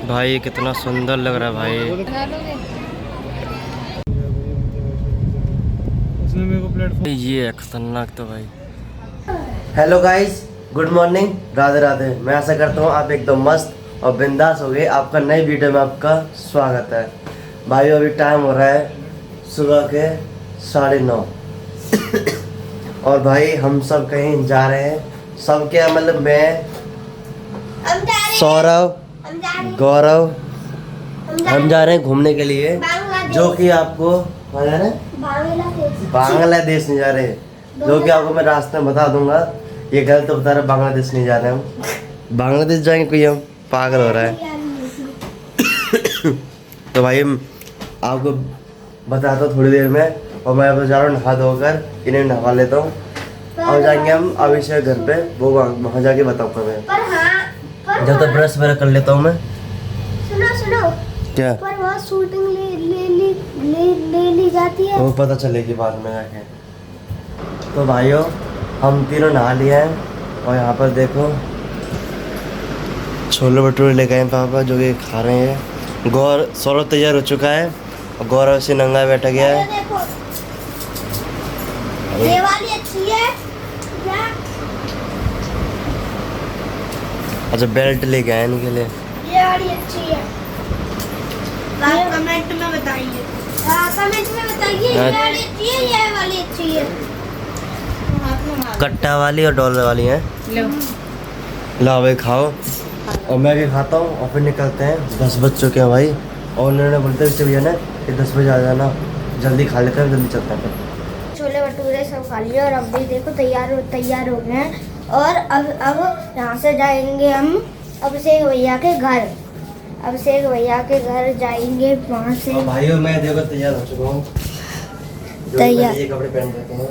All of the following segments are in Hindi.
भाई कितना सुंदर लग रहा है भाई। उसने मेरे को प्लेटफॉर्म ये है खतरनाक तो भाई। Hello guys, good morning, Radhe Radhe. मैं आशा करता हूँ आप एकदम मस्त और बिंदास हो गए। आपका नई वीडियो में आपका स्वागत है भाई। अभी टाइम हो रहा है सुबह के 9:30 और भाई हम सब कहीं जा रहे हैं। सब क्या मतलब मैं, सौरभ, गौरव, हम जा रहे हैं घूमने के लिए, जो कि आपको बांग्लादेश नहीं जा रहे, जो कि आपको मैं रास्ते में बता दूंगा। ये गलत तो बता रहे, बांग्लादेश नहीं जा रहे हम, बांग्लादेश जाएंगे। कोई हम पागल हो रहा है। तो भाई आपको बताता हूँ थोड़ी देर में। और मैं अब जा रहा हूँ नहा धोकर, इन्हें नहवा लेता हूँ और जाएंगे हम अभिषेक घर पे। वो वहाँ जाके बताऊँगा मैं। जब तक ब्रश वगैरह कर लेता हूँ मैं। सुनो क्या पर वहाँ शूटिंग ले ली जाती है। वो पता चलेगी बाद में जाके। तो भाइयों हम तीनों नहा लिए हैं और यहाँ पर देखो छोले भटूरे लेके आए पापा, जो कि खा रहे हैं। सौरभ तैयार हो चुका है और गौरव से नंगा बैठा गया है। देखो ये वाली अच्छी है क्या? अच्छा बेल्ट लेके आए इनके लिए। ये वाली अच्छी है, कमेंट में बताइए। कमेंट में बताइए ये वाली अच्छी है, ये वाली अच्छी है। कट्टा वाली और डॉलर वाली है। लो भाई खाओ और मैं भी खाता हूँ और फिर निकलते हैं। 10 बज चुके हैं भाई और उन्होंने बोलते हैं भैया ना कि 10 बजे आ जाना, जल्दी खा लेते हैं, जल्दी चलते हैं। छोले भटूरे सब खा लिए और अब भी देखो तैयार हो गए हैं। और अब यहाँ से जाएंगे हम अभिषेक भैया के घर। अभिषेक भैया के घर जाएंगे, वहाँ से। भाइयों मैं देखो तैयार हो चुका हूँ। तैयार। ये कपड़े पहन रखे हैं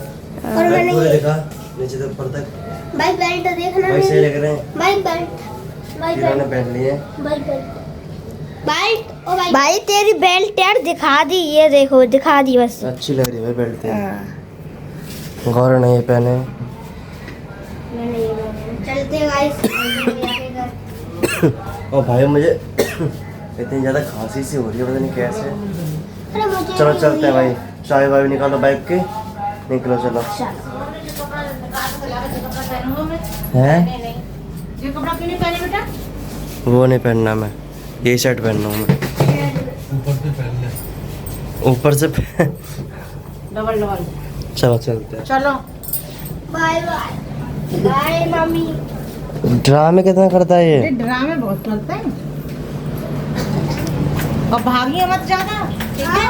और मैंने पूरे देखा नीचे से ऊपर तक। भाई बेल्ट देखना भाई सही लग रहे हैं। भाई बेल्ट इन्होंने पहन लिए। भाई तेरी बेल्ट यार दिखा दी, ये देखो दिखा दी बस। अच्छी लग रही है भाई बेल्ट तेरी। गौरव ने ये पहने। मैंने ये पहने। चलते गाइस भैया के घर। और भाई मुझे इतनी ज़्यादा खांसी सी हो रही है, पता नहीं कैसे। अरे मुझे चलो चलते हैं भाई। चाय वाय निकालो बाइक के, निकलो चलो। हैं? ये कपड़ा क्यों नहीं पहने बेटा? वो नहीं पहनना मैं, ये शर्ट पहन रहा हूँ मैं। ऊपर से डबल चलो चलते हैं। चलो। Bye bye bye mummy. ड्रामे कितना करता है ये? ड्रामे बहुत करते हैं और भागिए मत ज्यादा, ठीक है?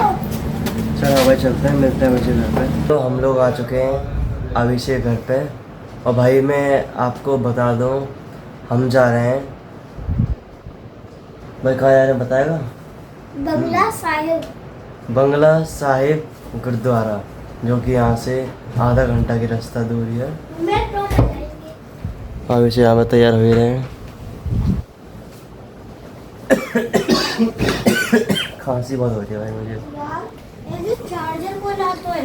चलो भाई चलते हैं, मिलते हैं मुझे घर पे। तो हम लोग आ चुके हैं अभिषेक घर पे। और भाई मैं आपको बता दूं हम जा रहे हैं भाई। कहाँ जा रहे हैं बताएगा? बंगला साहिब गुरुद्वारा, जो कि यहाँ से आधा घंटा की रास्ता दूरी है। अभिषेक यहाँ पर तैयार हो ही रहे हैं। खांसी बहुत हो रही है भाई मुझे। चार्जर को लातो है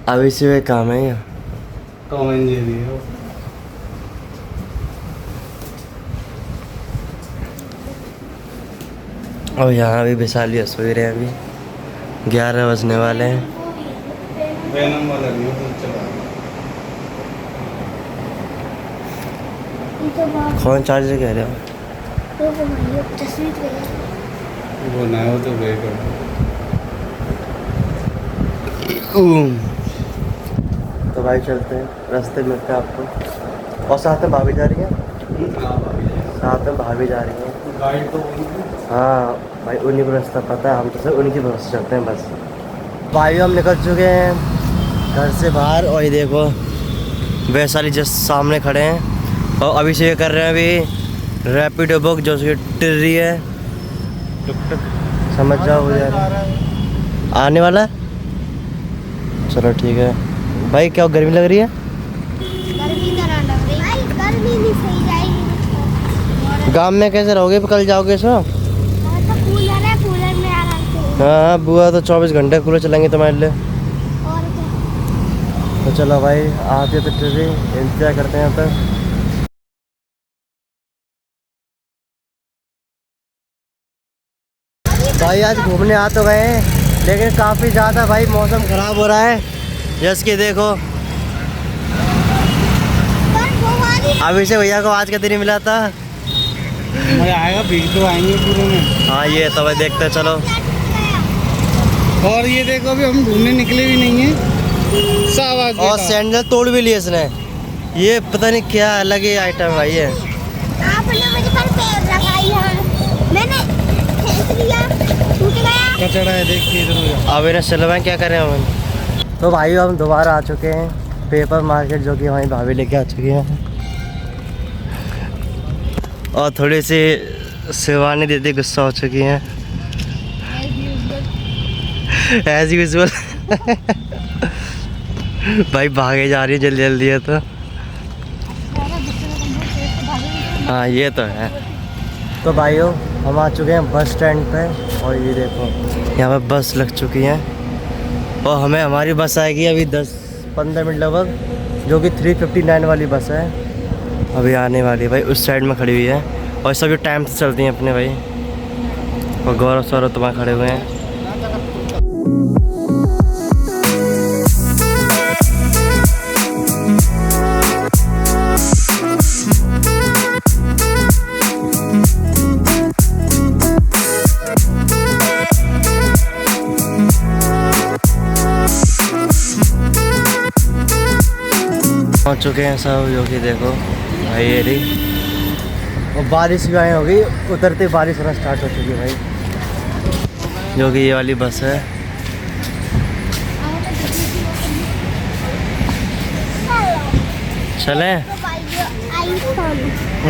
अभिषेक काम है यहाँ। और यहाँ भी विशाली सोई रहे हैं। अभी 11 बजने वाले हैं। कौन चार्जर कह रहे हो? वो ना हो तो गए कर। तो भाई चलते हैं, रास्ते में मिलते हैं आपको। और साथ में भाभी जा रही है, साथ में भाभी जा रही है। गाइड तो हाँ भाई उन्हीं को रास्ता पता है, हम तो सब उन्हीं के भरोसे चलते हैं बस। भाई हम निकल चुके हैं घर से बाहर और ये देखो वैशाली जस्ट सामने खड़े हैं। और अभिषेक कर रहे हैं अभी रैपिडो बुक, जो कि टिर्री है। समझ जाओ हो जाए आने वाला। चलो ठीक है भाई। क्या गर्मी लग रही है? गर्मी नहीं सही जाएगी। गांव में कैसे रहोगे? कल जाओगे सो? कूलर है, कूलर में आराम से। हाँ बुआ तो 24 घंटे कूलर चलाएंगे तुम्हारे लिए। और क्या? तो चलो भाई आते तो ट्रेन इंतजार करते हैं यहाँ पर। भाई आज घूमने आ तो गए हैं लेकिन काफ़ी ज़्यादा भाई मौसम ख़राब हो रहा है। जैसे कि देखो अभी से भैया को आज का दिन मिला था। मजा आएगा, भीग तो आएंगे पूरे में। हाँ ये तो भाई देखते हैं, चलो। और ये देखो अभी हम घूमने निकले भी नहीं है, शाबाश और बेटा। सैंडल तोड़ भी लिए इसने। ये पता नहीं क्या अलग ही आइटम भाई है। आपने मुझे पर पैर लगाई है, मैंने खींच लिया, टूट गया। कचड़ा है, देखिए इधर उधर। अब इन्हें चलवाएं, क्या करें हम। तो भाई हम दोबारा आ चुके हैं पेपर मार्केट, जो कि हमारी भाभी लेके आ चुकी हैं। और थोड़ी सी शिवानी दीदी गुस्सा हो चुकी हैं एज यूजल। भाई भागे जा रही है जल्दी जल्दी है तो। हाँ ये तो है। तो भाइयों हम आ चुके हैं बस स्टैंड पे और ये देखो यहाँ पर बस लग चुकी है और हमें हमारी बस आएगी अभी 10-15 मिनट लगभग, जो कि 359 वाली बस है अभी आने वाली है भाई। उस साइड में खड़ी हुई है और सभी टाइम से चलती हैं अपने भाई। और गौरव सौरव तो वहाँ खड़े हुए हैं। पहुँच चुके हैं सब, जो कि देखो भाई ये रही। और बारिश भी आई होगी, उतरते बारिश होना स्टार्ट हो चुकी है भाई, जो कि ये वाली बस है। चलें?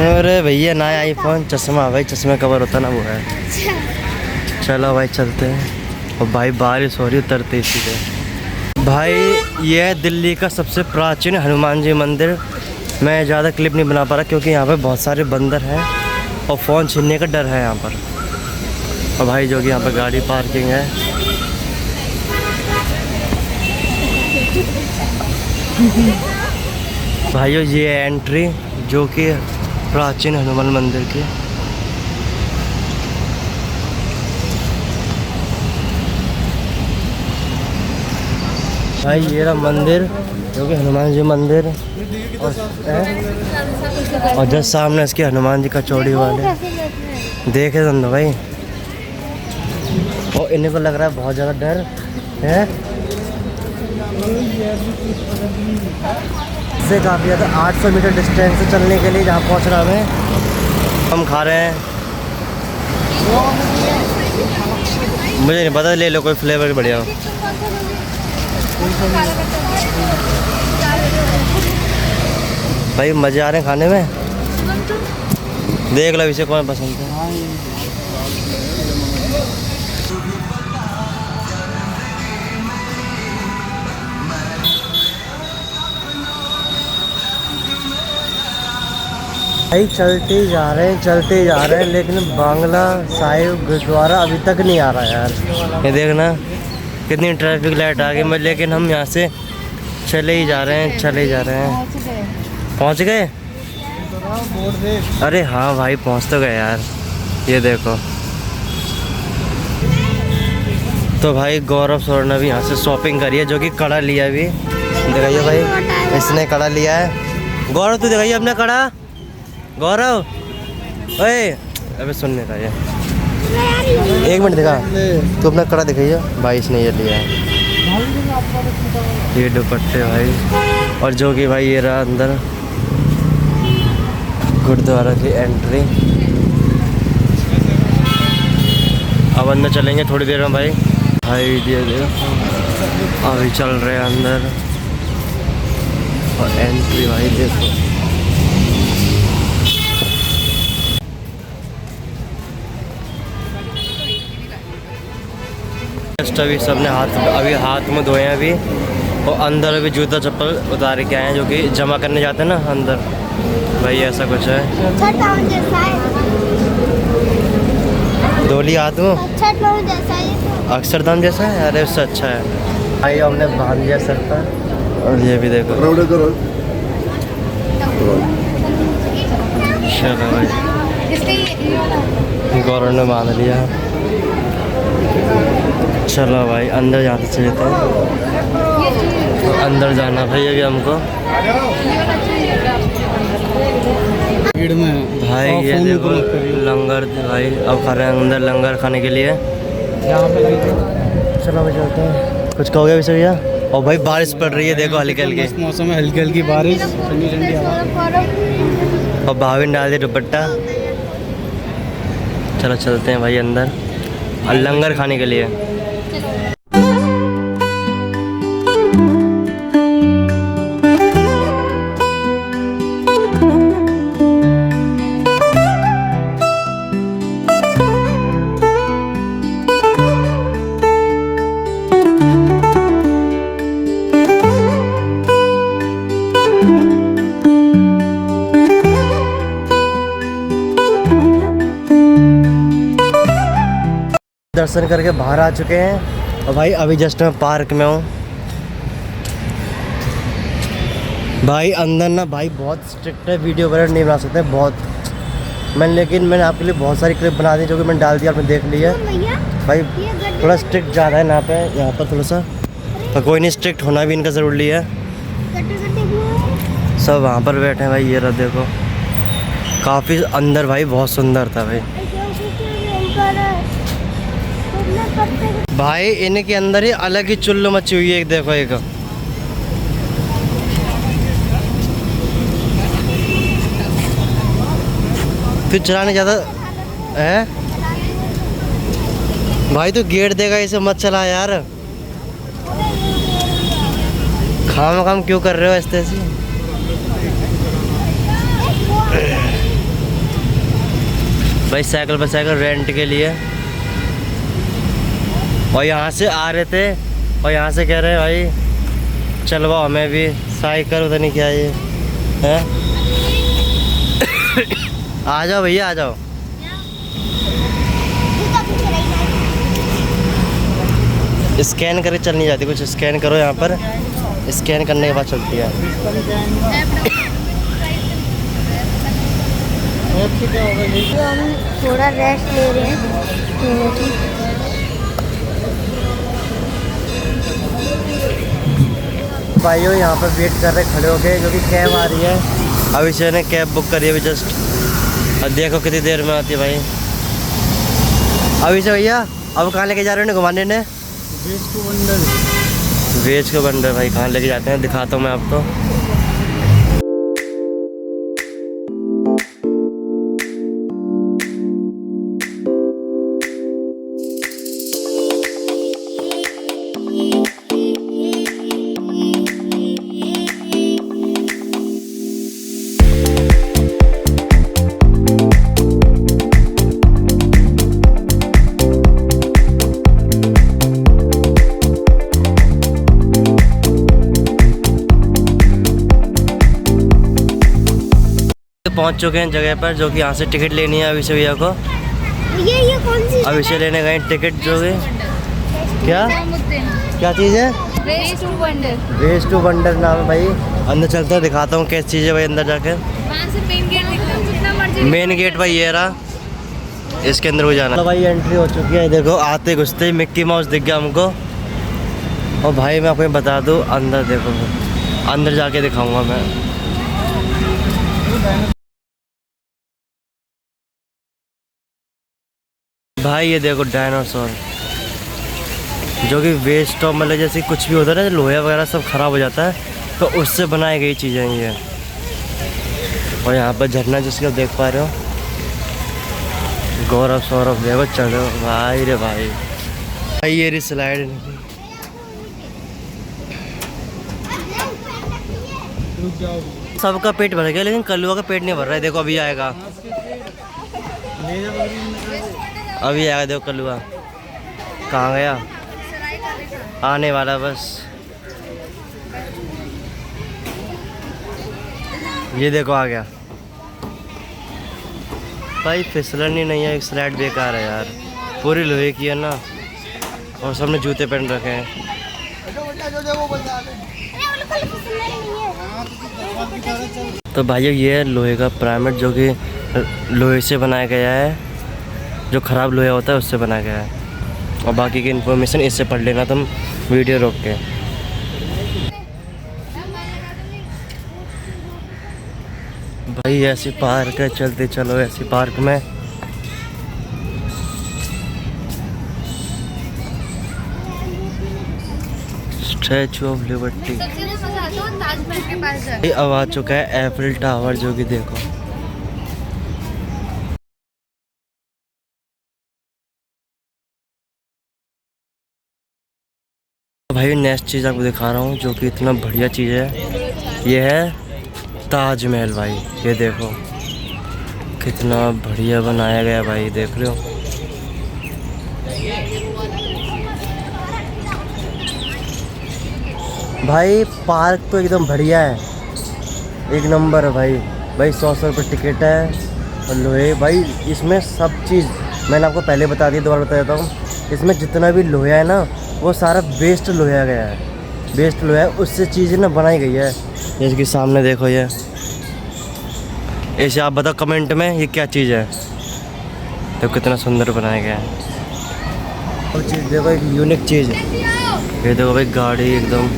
अरे भैया ना आईफोन, चश्मा भाई, चश्मे कवर होता ना वो है। चलो भाई चलते हैं। और भाई बारिश हो रही उतरते इसी पे। भाई ये है दिल्ली का सबसे प्राचीन हनुमान जी मंदिर। मैं ज़्यादा क्लिप नहीं बना पा रहा क्योंकि यहाँ पे बहुत सारे बंदर हैं और फ़ोन छीनने का डर है यहाँ पर। और भाई जो कि यहाँ पर गाड़ी पार्किंग है। भाइयों ये है एंट्री, जो कि प्राचीन हनुमान मंदिर की। भाई ये रहा मंदिर, जो कि हनुमान जी मंदिर। और जस्ट सामने इसके हनुमान जी का चौड़ी वाले देखे समझो भाई। और इन्हें को लग रहा है बहुत ज़्यादा डर है। इससे काफ़ी ज़्यादा 800 मीटर डिस्टेंस से चलने के लिए जहाँ पहुँच रहा हमें। हम खा रहे हैं, मुझे नहीं पता, ले लो कोई फ्लेवर बढ़िया हो। भाई मज़े आ रहे हैं खाने में, देख लो इसे कौन पसंद है। भाई चलते ही जा रहे हैं लेकिन बांग्ला साहिब गुरुद्वारा अभी तक नहीं आ रहा यार। ये देखना कितनी ट्रैफिक लाइट आ गई, लेकिन हम यहाँ से चले ही जा रहे हैं। पहुँच गए? अरे हाँ भाई पहुँच तो गए यार। ये देखो तो भाई गौरव सौरव ने भी यहाँ से शॉपिंग करी है, जो कि कड़ा लिया अभी। दिखाइए भाई, इसने कड़ा लिया है। गौरव तू दिखाइए अपना कड़ा। गौरव ओए अबे सुनने का ये 1 मिनट दिखा, तू अपना कड़ा दिखाइए भाई। इसने ये लिया है, ये दुपट्टे भाई। और जो कि भाई ये रहा अंदर गुरुद्वारा की एंट्री। अब अंदर चलेंगे थोड़ी देर में भाई। अभी चल रहे हैं अंदर और एंट्री भाई देखो। अभी सबने हाथ मुँह धोए हैं अभी, और अंदर अभी जूता चप्पल उतार के आए हैं, जो कि जमा करने जाते हैं ना अंदर भाई। ऐसा कुछ है, धोली हाथ में अक्षरधाम जैसा है। अरे उससे अच्छा है भाई। हमने बांध दिया सर पर और ये भी देखो। चलो भाई, गौरव ने बांध लिया। चलो भाई अंदर जाते चले थे, अंदर जाना भाई अभी हमको। भीड़ में भाई ये फोन देखो ऊपर मत करियो। लंगर भाई, अब खा रहे हैं अंदर लंगर खाने के लिए। यहाँ पे लगी। चलो भाई चलते हैं। कुछ कहोगे वैसे भैया? और भाई बारिश पड़ रही है देखो हल्की हल्की, मस्त मौसम है, हल्की हल्की बारिश, ठंडी ठंडी हवा। और भाभी ने डाल दिया दुपट्टा। चलो चलते हैं भाई अंदर और लंगर खाने के लिए। दर्शन करके बाहर आ चुके हैं और भाई अभी जस्ट मैं पार्क में हूँ। भाई अंदर ना भाई बहुत स्ट्रिक्ट है, वीडियो वगैरह नहीं बना सकते बहुत। मैंने आपके लिए बहुत सारी क्लिप बना दी जो कि मैंने डाल दिया, आपने देख लिया। भाई थोड़ा स्ट्रिक्ट ज़्यादा है यहाँ पर थोड़ा सा, पर कोई नहीं, स्ट्रिक्ट होना भी इनका ज़रूरी है। सब वहाँ पर बैठे हैं भाई, ये रहा देखो। काफ़ी अंदर भाई बहुत सुंदर था भाई। भाई इनके अंदर ही अलग ही चुल्लू मची हुई है, एक देखो एक। फिर चलाने ज़्यादा है भाई, तो गेट देगा इसे मत चला यार। काम क्यों कर रहे हो ऐसे ऐसे? भाई साइकिल पर साइकिल रेंट के लिए, और यहाँ से आ रहे थे और यहाँ से कह रहे हैं भाई चलवाओ हमें भी साइकिल, उधर नहीं क्या ये है। आ जाओ भैया आ जाओ। स्कैन करके चल नहीं जाती, कुछ स्कैन करो यहाँ पर, स्कैन करने के बाद चलती है। हम थोड़ा रेस्ट ले रहे हैं। भाइयों यहाँ पर वेट कर रहे खड़े हो गए क्योंकि कैब आ रही है। अभी से ने कैब बुक करी है अभी जस्ट, अब देखो कितनी देर में आती है भाई। अभी से भैया अब कहाँ लेके जा रहे हो घुमाने ने? वेज को बंडल। वेज को बंडल भाई कहाँ लेके जाते हैं दिखाता हूँ मैं आपको। पहुंच चुके हैं जगह पर, जो कि यहाँ से टिकट लेनी है अभी से भैया को। ये कौन सी अभी से लेने गए टिकट, जो है क्या क्या चीज़ है? Veg to wonder. Veg to wonder नाम है भाई। अंदर चलते हैं दिखाता हूँ कैसी चीज़ है भाई अंदर जाके। वहाँ से मेन गेट दिखता है, जितना मर्जी। मेन गेट भाई ये रहा, इसके अंदर को जाना। तो भाई एंट्री हो चुकी है, देखो आते घुसते ही मिक्की माउस दिख गया हमको। और भाई मैं आपको बता दूँ अंदर देखो, अंदर जाके दिखाऊंगा मैं। भाई ये देखो डायनासोर, जो कि वेस्ट ऑफ मतलब जैसे कुछ भी होता है ना, लोहा वगैरह सब ख़राब हो जाता है तो उससे बनाई गई चीज़ें ये। और यहाँ पर झरना जिसके आप देख पा रहे हो, गौरव सौरभ देखो चलो भाई रे भाई। भाई ये रही स्लाइड। सबका पेट भर गया लेकिन कल्लुआ का पेट नहीं भर रहा है, देखो अभी आएगा, अभी आएगा देखो कल्लुआ। कहाँ गया? आने वाला बस। ये देखो आ गया भाई। फिसलन ही नहीं है, एक स्लाइड बेकार है यार, पूरी लोहे की है ना, और सबने जूते पहन रखे हैं। तो भाइयों ये है लोहे का पिरामिड, जो कि लोहे से बनाया गया है, जो ख़राब लोहा होता है उससे बनाया गया है। और बाकी की इन्फॉर्मेशन इससे पढ़ लेना तुम वीडियो रोक के। भाई ऐसी पार्क है, चलते चलो ऐसी पार्क में। Statue of liberty. सबसे ज्यादा मजा आता है ताजमहल के पास जाके। ये अब आ चुका है एफिल टावर, जो कि देखो भाई नेक्स्ट चीज़ आपको दिखा रहा हूँ, जो कि इतना बढ़िया चीज़ है। ये है ताजमहल भाई, ये देखो कितना बढ़िया बनाया गया भाई, देख रहे हो। भाई पार्क तो एकदम बढ़िया है, एक नंबर है भाई। भाई 100 रुपये टिकट है और लोहे भाई इसमें सब चीज़ मैंने आपको पहले बता दी, दोबारा बता देता हूँ। इसमें जितना भी लोहा है ना वो सारा बेस्ट लोहा गया है, बेस्ट लोहा है, उससे चीज़ें ना बनाई गई है। जैसे कि सामने देखो ये, ऐसे आप बताओ कमेंट में ये क्या चीज़ है, तो कितना सुंदर बनाया गया है। और चीज़ देखो एक यूनिक चीज़ है, ये देखो भाई गाड़ी एकदम,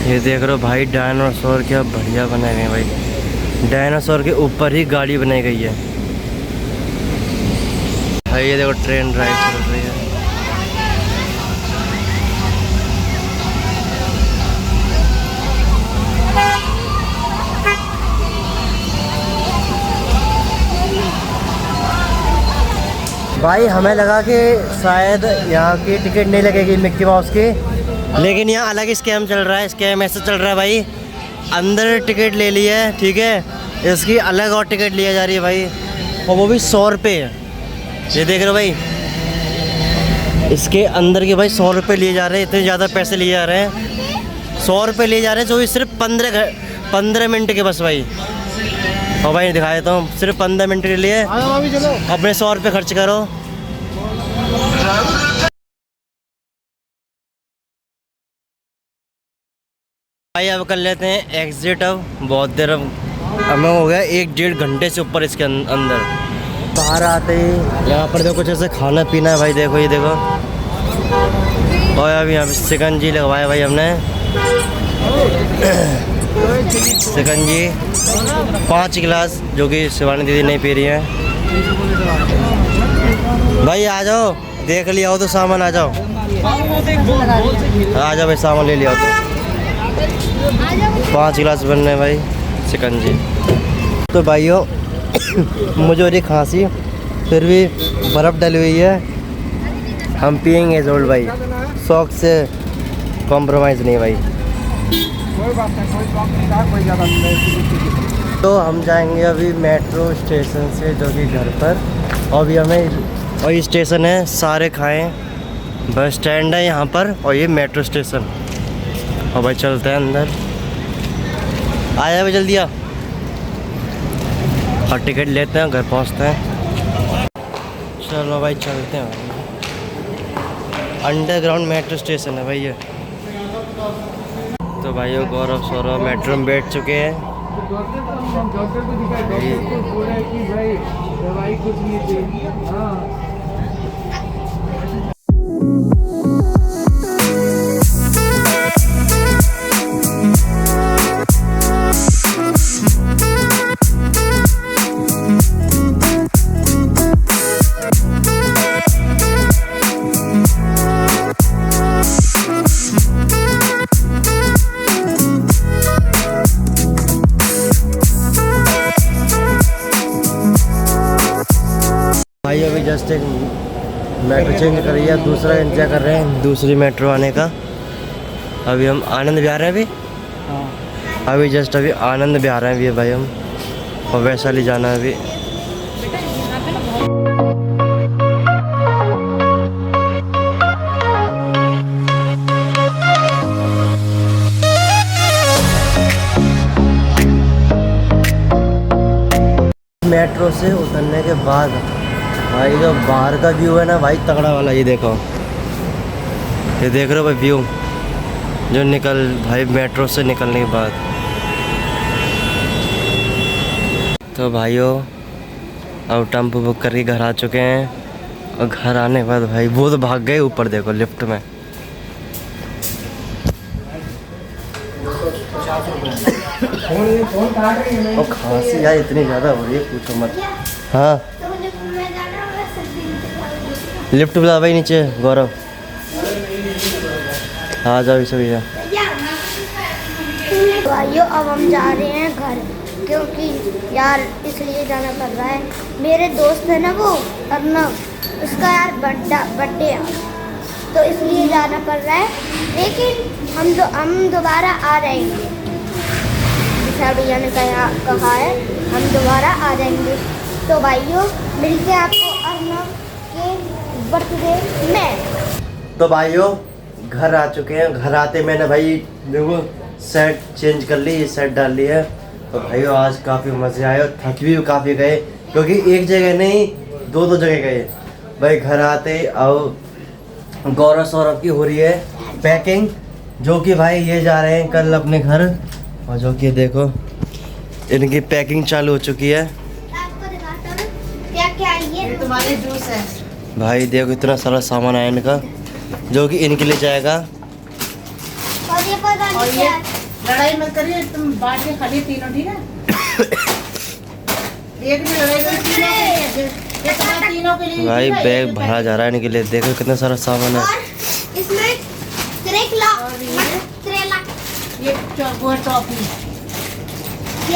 ये देख रहे हो भाई डायनासोर क्या बढ़िया बनाए गए भाई। डायनासोर के ऊपर ही गाड़ी बनाई गई है भाई। ये देखो ट्रेन ड्राइव चल रही है। भाई हमें लगा कि शायद यहाँ की टिकट नहीं लगेगी मिक्की माउस की, लेकिन यहाँ अलग स्कैम चल रहा है। स्कैम ऐसा चल रहा है भाई, अंदर टिकट ले ली है, ठीक है, इसकी अलग और टिकट लिया जा रही है भाई, और वो भी 100 रुपये। ये देख रहे हो भाई, इसके अंदर के भाई 100 रुपये लिए जा रहे हैं, इतने ज़्यादा पैसे लिए जा रहे हैं, 100 रुपये लिए जा रहे हैं, जो कि सिर्फ 15 मिनट के बस भाई। और भाई दिखा देता हूँ, सिर्फ 15 मिनट के लिए अपने 100 रुपये खर्च करो। भाई अब कर लेते हैं एग्जिट। अब बहुत देर अब हमें हो गया 1-1.5 घंटे से ऊपर इसके अंदर। बाहर आते ही यहाँ पर देखो कुछ ऐसे खाना पीना है भाई, देखो ये देखो। और अभी यहाँ पे शिकंजी लगवाया भाई हमने, शिकंजी 5 गिलास, जो कि शिवानी दीदी नहीं पी रही है। भाई आ जाओ, देख लिया हो तो सामान, आ जाओ आ जाओ भाई, सामान ले लिया हो तो। 5 गिलास बन रहे भाई शिकंजी। तो भाइयों मुझे हो रही खांसी, फिर भी बर्फ़ डली हुई है, हम पियेंगे जोल्ड भाई, शौक से कॉम्प्रोमाइज़ नहीं भाई। तो हम जाएंगे अभी मेट्रो स्टेशन से, जो कि घर पर। और अभी हमें, और ये स्टेशन है सारे खाएँ, बस स्टैंड है यहाँ पर, और ये मेट्रो स्टेशन। और भाई चलते हैं अंदर, आया भाई जल्दी आ, और टिकट लेते हैं, घर पहुँचते हैं। चलो भाई चलते हैं। अंडरग्राउंड मेट्रो स्टेशन है भाई ये। तो भाइयों गौरव सौरभ मेट्रो में बैठ चुके हैं। भाई अभी जस्ट एक मेट्रो चेंज कर रही है, दूसरा इंतजार कर रहे हैं दूसरी मेट्रो आने का। अभी हम आनंद विहार हैं, अभी जस्ट अभी आनंद विहार हैं अभी भाई हम, और वैशाली जाना है अभी। मेट्रो से उतरने के बाद भाई जो बाहर का व्यू है ना भाई, तगड़ा वाला, ये देखो ये देख रहे हो भाई व्यू जो भाई मेट्रो से निकलने के बाद। तो भाइयों अब टेम्पो बुक करके घर आ चुके हैं और घर आने के बाद भाई वो तो भाग गए ऊपर, देखो लिफ्ट में। और खांसी यार इतनी ज़्यादा हो रही है पूछो मत। हाँ लिफ्ट बुला भाई नीचे गौरव, आ जाओ इसे भैया। भाइयों अब हम जा रहे हैं घर, क्योंकि यार इसलिए जाना पड़ रहा है। मेरे दोस्त है ना वो अर्नव, उसका यार बर्थडे है, तो इसलिए जाना पड़ रहा है। लेकिन हम दोबारा आ जाएंगे, जैसा भैया ने कहा है हम दोबारा आ जाएंगे। तो भाइयों मिलते हैं आपको अर्नव के बर्थडे में। तो भाइयों घर आ चुके हैं। घर आते मैंने भाई देखो सेट चेंज कर ली, सेट डाल ली है। तो भाइयों आज काफ़ी मज़े आए और थक भी काफ़ी गए, क्योंकि एक जगह नहीं दो जगह गए भाई। घर आते और गौरव सौरभ की हो रही है पैकिंग, जो कि भाई ये जा रहे हैं कल अपने घर, और जो कि देखो इनकी पैकिंग चालू हो चुकी है। आपको दिखाता हूँ क्या क्या ये ये तुम्हारे जूस है। भाई देखो इतना सारा सामान आया इनका, जो कि इनके लिए जाएगा। और ये पता और नहीं ये क्या लड़ाई मत करिए, तुम बांट के खड़ी तीनों, ठीक है? एक भी लड़ाई करो तीनों के लिए, ये तुम्हारे तीनों के लिए। भाई ठीक है? बैग एक भरा जा रहा है इनके लिए, देखो कितना सारा सामान है। और इसमें त्रेला ये वो टॉफी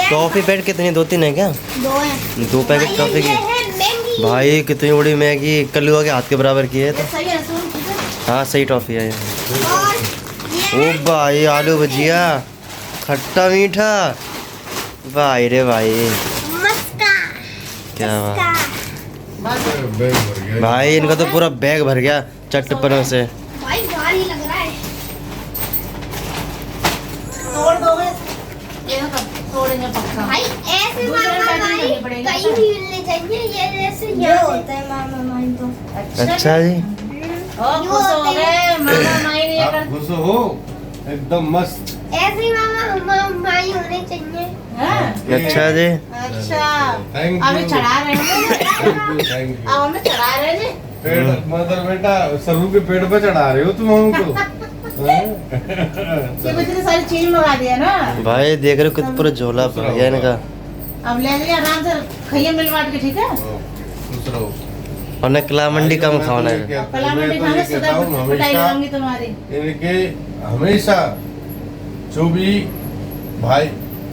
टॉफी पैकेट कितनी, 2-3 है क्या? दो हैं 2 पैकेट टॉफी की। भाई कितनी बड़ी मैगी, कल्लुआ के हाथ के बराबर की है। तो सही है, सुन ठीक है? हाँ सही टॉफी है ये। और ओ भाई आलू भुजिया खट्टा मीठा, भाई रे भाई मस्का क्या बात। बस भाई इनका तो पूरा बैग भर गया चट्टपनों से। भाई भारी लग रहा है। तोड़ दोगे ये ना, कब तोड़ेंगे पक्का। भाई ऐसे दूसरे मामा पैकेट माई लेने पड़ेंगे। कहीं भी मिलने चाहिए, ये ऐसे यहाँ होता है मामा माई तो। अच्छा जी ओ खुश हो गए मामा माई ने ये आप कर। खुश हो एकदम मस्त। ऐसे ही मामा माई होने चाहिए। हाँ? अच्छा जी। अच्छा Thank अभी you. चढ़ा रहे हैं थैंक अब यू। हमें चढ़ा रहे हैं जी। पेड़ मतलब बेटा सरू के पेड़ पे चढ़ा रहे हो तुम हमको। ये इतनी सारी चीज मंगा दिया ना, भाई देख रहे हो कितना पूरा झोला भर गया इनका। अब ले लिया आराम से, खाइए मिल बांट के, ठीक है? खुश रहो। और न कला मंडी कम खाना है। कला मंडी खाने से कहता हूँ पिटाई हमेशा लगाऊंगी तुम्हारी। इनके हमेशा जो भी भाई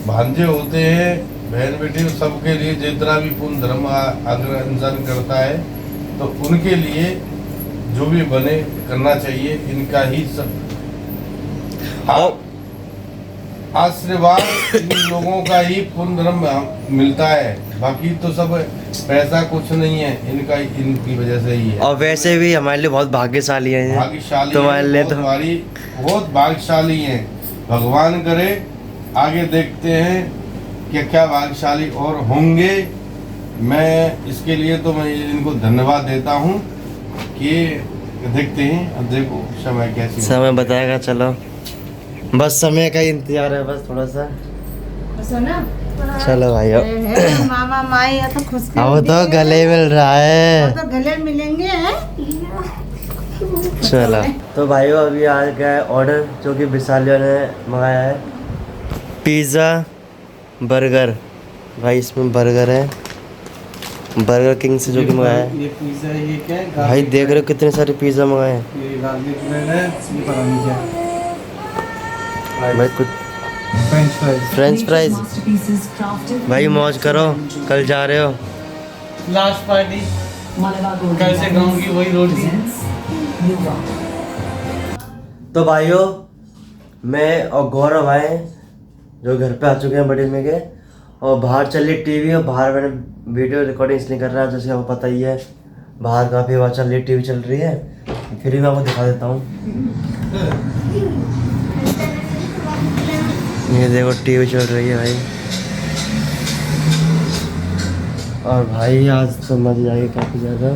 भांजे होते हैं बहन बेटी सबके लिए जितना भी पुण्य धर्म अगर इंसान करता है तो उनके लिए जो भी बने करना चाहिए। इनका ही सब आशीर्वाद इन लोगों का ही पुण्य धर्म मिलता है, बाकी तो सब पैसा कुछ नहीं है, इनका इनकी वजह से ही है। और वैसे भी हमारे लिए बहुत भाग्यशाली है ये। भाग्यशाली तुम्हारे लिए तो बहुत भाग्यशाली हैं। भगवान करे आगे देखते हैं कि क्या भाग्यशाली और होंगे। मैं इसके लिए तो मैं इनको धन्यवाद देता हूँ कि देखते हैं। अब देखो समय कैसी समय बताएगा, चलो बस समय का ही इंतजार है, बस थोड़ा सा। सुना चलो भाइयों मामा माई या तो खुश अब तो गले मिल रहा है। तो गले मिलेंगे हैं? चलो तो भाइयों अभी आ गया है ऑर्डर, जो कि विशालियों ने मंगाया है पिज़्ज़ा बर्गर। भाई इसमें बर्गर है, बर्गर किंग से जो कि मंगाया है। ये पिज्जा ये क्या है? भाई देख रहे हो कितने सारे पिज़्ज़ा मंगाए हैं। ये गार्लिक ब्रेड है, ये पता नहीं क्या है। भाई कुछ फ्रेंच फ्राइज। भाई मौज करो, कल जा रहे हो। लास्ट पार्टी कल से गाँव की वही रोटी। तो भाइयों मैं और गौरव आए जो घर पे आ चुके हैं बड़ी में के, और बाहर चल रही टीवी, और बाहर मैंने वीडियो रिकॉर्डिंग इसलिए कर रहा है जैसे आपको पता ही है बाहर काफ़ी आवाज़ चल रही है, टीवी चल रही है। फिर भी मैं आपको दिखा देता हूँ। ये देखो टीवी चल रही है भाई। और भाई आज तो मज़ा आएगी काफ़ी ज़्यादा।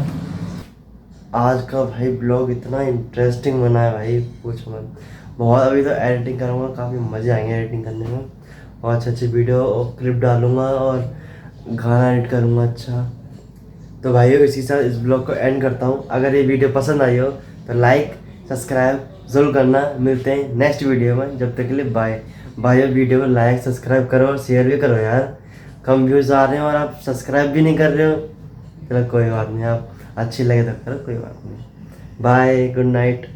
आज का भाई ब्लॉग इतना इंटरेस्टिंग बना है भाई, पूछो मत। बहुत अभी तो एडिटिंग करूँगा, काफ़ी मज़े आएंगे एडिटिंग करने में, और अच्छी अच्छी वीडियो और क्लिप डालूँगा और गाना एडिट करूँगा अच्छा। तो भाइयों इसी साथ इस ब्लॉग को एंड करता हूँ। अगर ये वीडियो पसंद आई हो तो लाइक सब्सक्राइब ज़रूर करना। मिलते हैं नेक्स्ट वीडियो में, जब तक के लिए बाय। भाइयों वीडियो को लाइक सब्सक्राइब करो और शेयर भी करो यार, कम व्यूज़ आ रहे हैं और आप सब्सक्राइब भी नहीं कर रहे हो। चलो कोई बात नहीं, आप अच्छी लगे तो करो, कोई बात नहीं। Bye, good night.